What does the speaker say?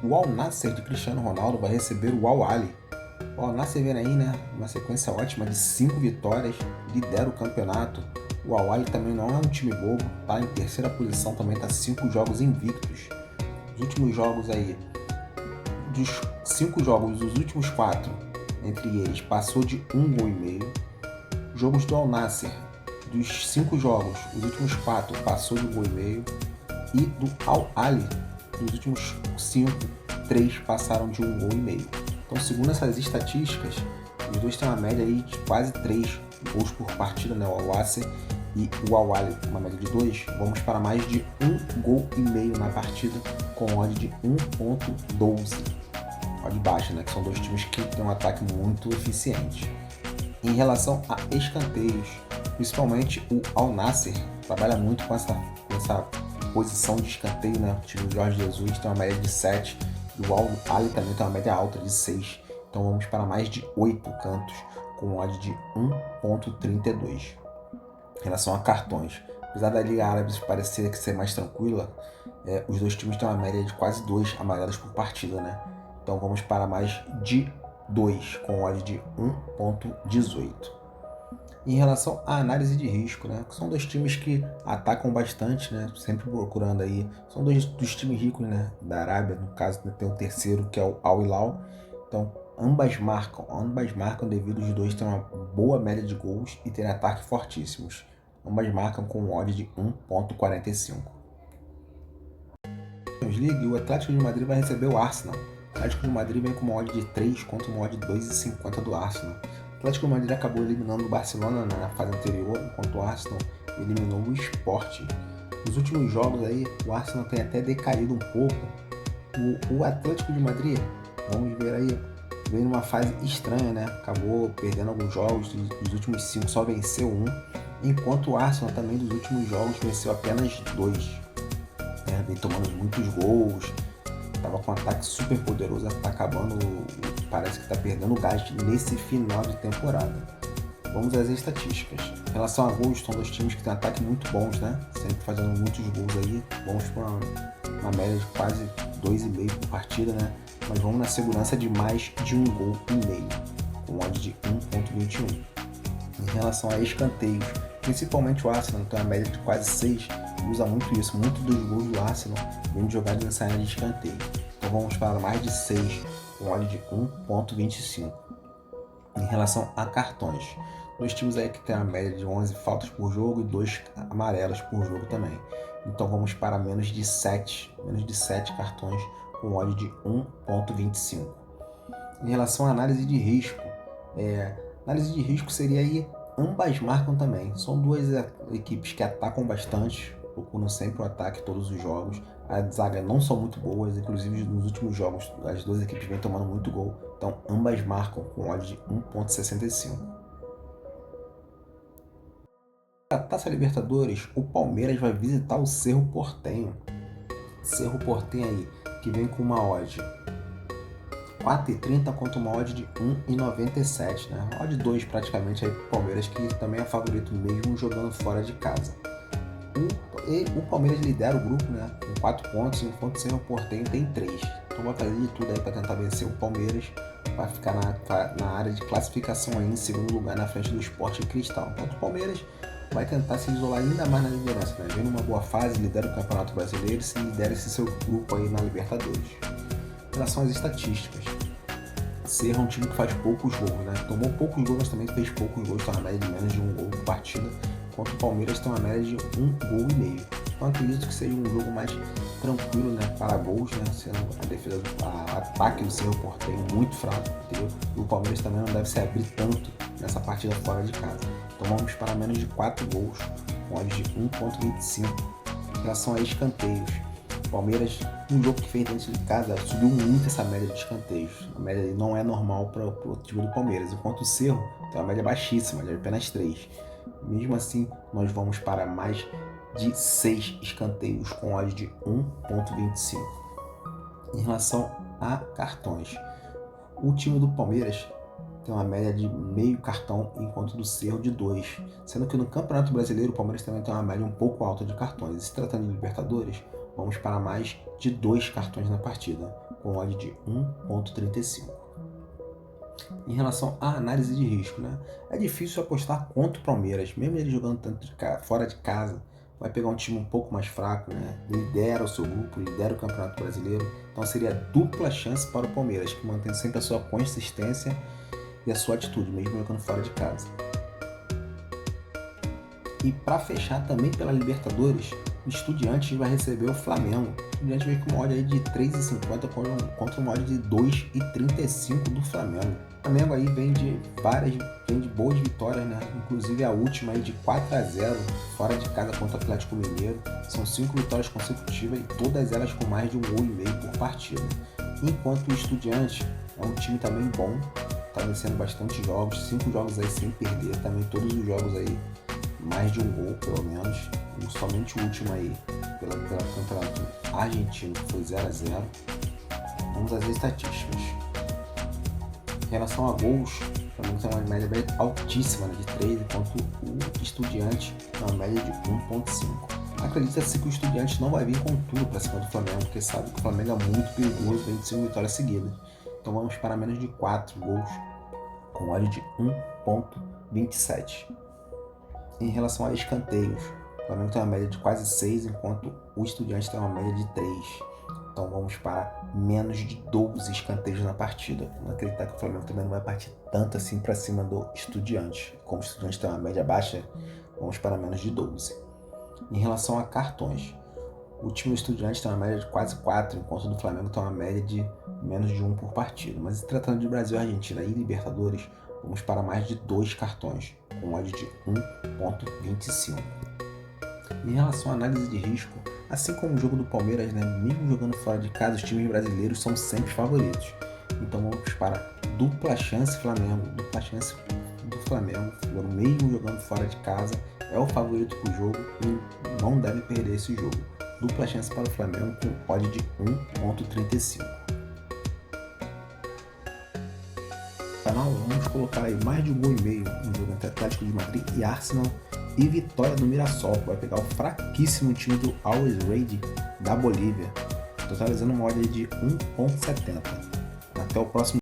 O Al Nassr de Cristiano Ronaldo vai receber o Al Ahly. O Al Nassr vem aí, né? Uma sequência ótima de 5 vitórias, lidera o campeonato. O Al Ahly também não é um time bobo, tá em terceira posição, também tá 5 jogos invictos. Os últimos jogos aí, dos 5 jogos, dos últimos 4, entre eles, passou de 1,5 gol. Jogos do Al Nassr, dos 5 jogos, os últimos 4 passou de 1,5 gol. E do Al Ahly, nos últimos 5, 3 passaram de 1,5 gol. Então, segundo essas estatísticas, os dois têm uma média aí de quase 3 gols por partida, né? O Al Nassr e o Al Ahly, uma média de 2. Vamos para mais de 1,5 gol na partida, com odd de 1,12. Odd baixa, né? Que são dois times que têm um ataque muito eficiente. Em relação a escanteios, principalmente o Al Nassr trabalha muito com essa posição de escanteio, né? O time do Jorge Jesus tem uma média de 7, e o Al Ahly também tem uma média alta de 6. Então vamos para mais de 8 cantos, com odd de 1,32. Em relação a cartões, apesar da Liga Árabe parecer ser mais tranquila, os dois times têm uma média de quase 2 amarelos por partida, né? Então vamos para mais de 2, com odd de 1,18. Em relação à análise de risco, né? São dois times que atacam bastante, né? Sempre procurando aí. São dois dos times ricos, né? Da Arábia, no caso, tem o terceiro que é o Al Hilal. Então, ambas marcam devido os dois terem uma boa média de gols e terem ataques fortíssimos. Ambas marcam com um odd de 1,45. Champions League, o Atlético de Madrid vai receber o Arsenal. O Atlético de Madrid vem com uma odd de 3 contra uma odd de 2,50 do Arsenal. O Atlético de Madrid acabou eliminando o Barcelona na fase anterior, enquanto o Arsenal eliminou o Sporting. Nos últimos jogos aí, o Arsenal tem até decaído um pouco. O Atlético de Madrid, vamos ver aí, veio numa fase estranha, né? Acabou perdendo alguns jogos, dos últimos 5 só venceu um, enquanto o Arsenal também dos últimos jogos venceu apenas 2. Vem tomando muitos gols, tava com um ataque super poderoso, tá acabando, parece que tá perdendo gás nesse final de temporada. Vamos às estatísticas. Em relação a gols, são dois times que têm ataque muito bons, né? Sempre fazendo muitos gols aí. Vamos para uma média de quase 2,5 por partida, né? Mas vamos na segurança de mais de 1,5 gol, com odd de 1,21. Em relação a escanteios, principalmente o Arsenal tem uma média de quase 6, usa muito isso. Muitos dos gols do Arsenal vêm jogados nessa área de escanteio. Então vamos para mais de 6, com odd de 1,25. Em relação a cartões, dois times aí que tem uma média de 11 faltas por jogo e 2 amarelos por jogo também. Então vamos para menos de 7 cartões, com odd de 1,25. Em relação à análise de risco, análise de risco seria aí, ambas marcam também. São duas equipes que atacam bastante, procuram sempre o ataque em todos os jogos. As zagas não são muito boas, inclusive nos últimos jogos as duas equipes vêm tomando muito gol. Então ambas marcam com odd de 1,65. Na Taça Libertadores, o Palmeiras vai visitar o Cerro Porteño. Cerro Porteño aí, que vem com uma odd 4,30 contra uma odd de 1,97, né? Odd 2 praticamente aí pro Palmeiras, que também é favorito mesmo jogando fora de casa. O Palmeiras lidera o grupo, né? Com 4 pontos, enquanto o Cerro Porteño tem 3. Então vai fazer de tudo aí para tentar vencer o Palmeiras, vai ficar na área de classificação aí em segundo lugar na frente do Sport Cristal. Enquanto o Palmeiras vai tentar se isolar ainda mais na liderança, né? Vem numa boa fase, lidera o Campeonato Brasileiro e se lidera esse seu grupo aí na Libertadores. Em relação às estatísticas, Cerro é um time que faz poucos gols, né? Tomou poucos gols, mas também fez poucos gols, tem uma média de menos de 1 gol por partida, enquanto o Palmeiras tem uma média de 1,5 gols. Então acredito que seja um jogo mais tranquilo, né, para gols, né? Sendo a defesa, o ataque do Cerro Porteño muito fraco, entendeu? E o Palmeiras também não deve se abrir tanto nessa partida fora de casa. Então vamos para menos de 4 gols, com odd de 1,25. Em relação a escanteios, o Palmeiras, um jogo que fez dentro de casa, subiu muito essa média de escanteios. A média não é normal para o time do Palmeiras, enquanto o Cerro tem uma média baixíssima, de apenas 3. Mesmo assim, nós vamos para mais de 6 escanteios com odd de 1,25. Em relação a cartões, o time do Palmeiras tem uma média de meio cartão, enquanto do Cerro de 2. Sendo que no Campeonato Brasileiro, o Palmeiras também tem uma média um pouco alta de cartões. E se tratando de Libertadores, vamos para mais de 2 cartões na partida, com odd de 1.35. Em relação à análise de risco, né? É difícil apostar contra o Palmeiras, mesmo ele jogando tanto fora de casa, vai pegar um time um pouco mais fraco, né? Lidera o seu grupo, lidera o Campeonato Brasileiro, então seria dupla chance para o Palmeiras, que mantém sempre a sua consistência e a sua atitude, mesmo jogando fora de casa. E para fechar também pela Libertadores, o Estudiantes vai receber o Flamengo. O Estudiantes veio com uma odd aí de 3,50 contra uma odd de 2,35 do Flamengo. O Flamengo aí vem de boas vitórias, né? Inclusive a última aí de 4-0 fora de casa contra o Atlético Mineiro. São 5 vitórias consecutivas e todas elas com mais de 1,5 gols por partida. Enquanto o Estudiantes é um time também bom, está vencendo bastante jogos, 5 jogos aí sem perder, também todos os jogos aí mais de 1 gol, pelo menos. Somente o último aí, pelo campeonato argentino, que foi 0-0. Vamos às estatísticas. Em relação a gols, o Flamengo tem uma média altíssima, né, de 3, enquanto o Estudiante tem uma média de 1.5. Acredita-se que o Estudiante não vai vir com tudo para cima do Flamengo, porque sabe que o Flamengo é muito perigoso, vem de 5 vitórias seguidas. Então vamos para menos de 4 gols, com odd de 1.27. Em relação a escanteios, o Flamengo tem uma média de quase 6, enquanto o Estudiante tem uma média de 3. Então vamos para menos de 12 escanteios na partida. Não acreditar que o Flamengo também não vai partir tanto assim para cima do Estudiante. Como o Estudiante tem uma média baixa, vamos para menos de 12. Em relação a cartões, o time do Estudiante tem uma média de quase 4, enquanto o do Flamengo tem uma média de menos de 1 por partida. Mas tratando de Brasil, Argentina e Libertadores, vamos para mais de 2 cartões, com odd de 1.25. Em relação à análise de risco, assim como o jogo do Palmeiras, né, mesmo jogando fora de casa, os times brasileiros são sempre favoritos. Então vamos para dupla chance Flamengo, dupla chance do Flamengo, mesmo jogando fora de casa, é o favorito para o jogo e não deve perder esse jogo. Dupla chance para o Flamengo com odd de 1.35. Canal, vamos colocar aí mais de 1,5 gol no jogo entre Atlético de Madrid e Arsenal e vitória do Mirassol, que vai pegar o fraquíssimo time do Always Ready da Bolívia, totalizando uma odd de 1.70. Até o próximo